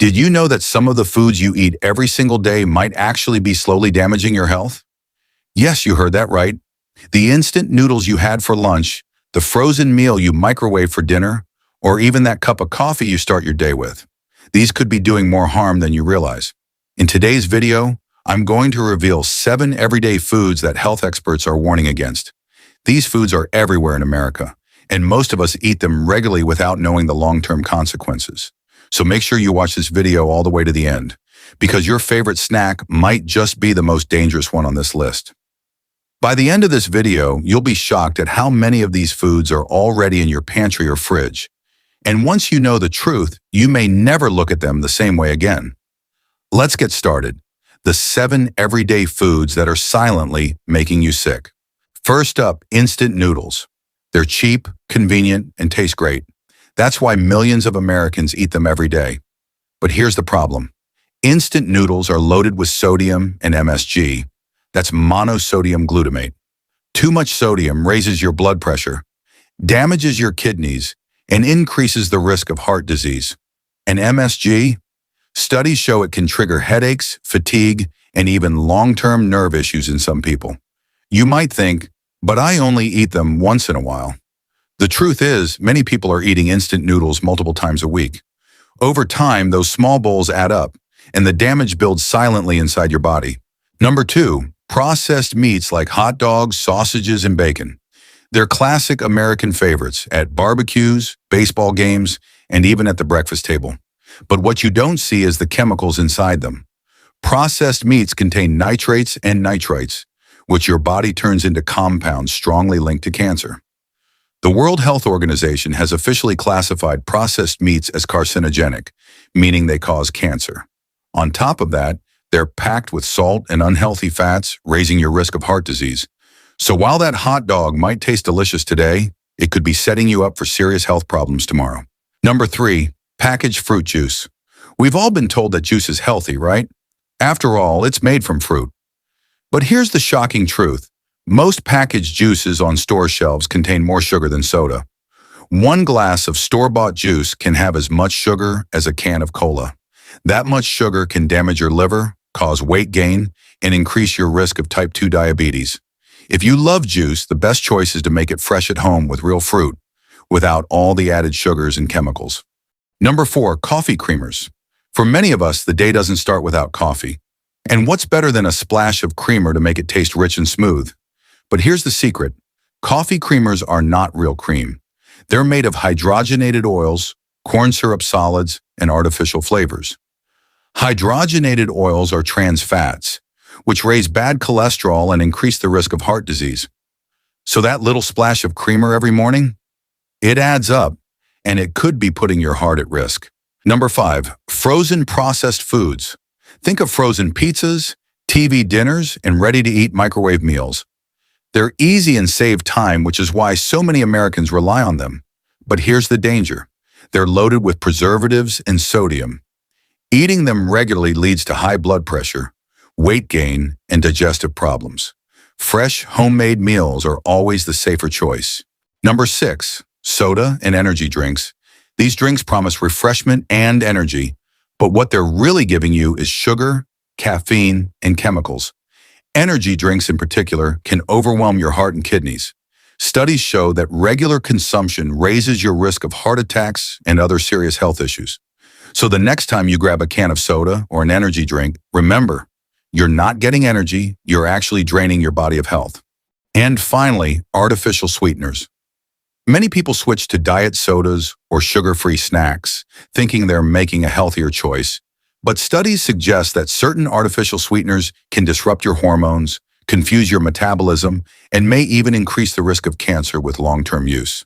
Did you know that some of the foods you eat every single day might actually be slowly damaging your health? Yes, you heard that right. The instant noodles you had for lunch, the frozen meal you microwave for dinner, or even that cup of coffee you start your day with. These could be doing more harm than you realize. In today's video, I'm going to reveal 7 everyday foods that health experts are warning against. These foods are everywhere in America, and most of us eat them regularly without knowing the long-term consequences. So make sure you watch this video all the way to the end, because your favorite snack might just be the most dangerous one on this list. By the end of this video, you'll be shocked at how many of these foods are already in your pantry or fridge. And once you know the truth, you may never look at them the same way again. Let's get started. The 7 everyday foods that are silently making you sick. First up, instant noodles. They're cheap, convenient, and taste great. That's why millions of Americans eat them every day. But here's the problem. Instant noodles are loaded with sodium and MSG. That's monosodium glutamate. Too much sodium raises your blood pressure, damages your kidneys, and increases the risk of heart disease. And MSG? Studies show it can trigger headaches, fatigue, and even long-term nerve issues in some people. You might think, but I only eat them once in a while. The truth is, many people are eating instant noodles multiple times a week. Over time, those small bowls add up, and the damage builds silently inside your body. Number 2, processed meats like hot dogs, sausages, and bacon. They're classic American favorites at barbecues, baseball games, and even at the breakfast table. But what you don't see is the chemicals inside them. Processed meats contain nitrates and nitrites, which your body turns into compounds strongly linked to cancer. The World Health Organization has officially classified processed meats as carcinogenic, meaning they cause cancer. On top of that, they're packed with salt and unhealthy fats, raising your risk of heart disease. So while that hot dog might taste delicious today, it could be setting you up for serious health problems tomorrow. Number 3, packaged fruit juice. We've all been told that juice is healthy, right? After all, it's made from fruit. But here's the shocking truth. Most packaged juices on store shelves contain more sugar than soda. One glass of store-bought juice can have as much sugar as a can of cola. That much sugar can damage your liver, cause weight gain, and increase your risk of type 2 diabetes. If you love juice, the best choice is to make it fresh at home with real fruit, without all the added sugars and chemicals. Number 4, coffee creamers. For many of us, the day doesn't start without coffee. And what's better than a splash of creamer to make it taste rich and smooth? But here's the secret. Coffee creamers are not real cream. They're made of hydrogenated oils, corn syrup solids, and artificial flavors. Hydrogenated oils are trans fats, which raise bad cholesterol and increase the risk of heart disease. So that little splash of creamer every morning? It adds up, and it could be putting your heart at risk. Number 5, frozen processed foods. Think of frozen pizzas, TV dinners, and ready-to-eat microwave meals. They're easy and save time, which is why so many Americans rely on them. But here's the danger. They're loaded with preservatives and sodium. Eating them regularly leads to high blood pressure, weight gain, and digestive problems. Fresh, homemade meals are always the safer choice. Number 6, soda and energy drinks. These drinks promise refreshment and energy, but what they're really giving you is sugar, caffeine, and chemicals. Energy drinks in particular can overwhelm your heart and kidneys. Studies show that regular consumption raises your risk of heart attacks and other serious health issues. So the next time you grab a can of soda or an energy drink, remember, you're not getting energy, you're actually draining your body of health. And finally, artificial sweeteners. Many people switch to diet sodas or sugar-free snacks, thinking they're making a healthier choice. But studies suggest that certain artificial sweeteners can disrupt your hormones, confuse your metabolism, and may even increase the risk of cancer with long-term use.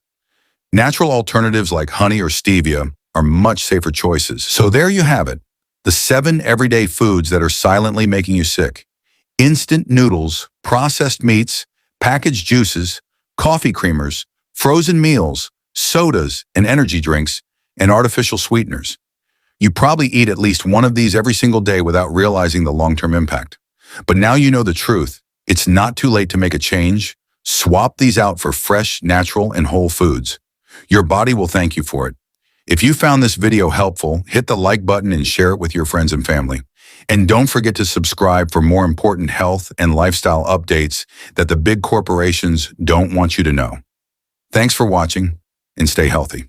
Natural alternatives like honey or stevia are much safer choices. So there you have it, the 7 everyday foods that are silently making you sick. Instant noodles, processed meats, packaged juices, coffee creamers, frozen meals, sodas and energy drinks, and artificial sweeteners. You probably eat at least one of these every single day without realizing the long-term impact. But now you know the truth. It's not too late to make a change. Swap these out for fresh, natural, and whole foods. Your body will thank you for it. If you found this video helpful, hit the like button and share it with your friends and family. And don't forget to subscribe for more important health and lifestyle updates that the big corporations don't want you to know. Thanks for watching, and stay healthy.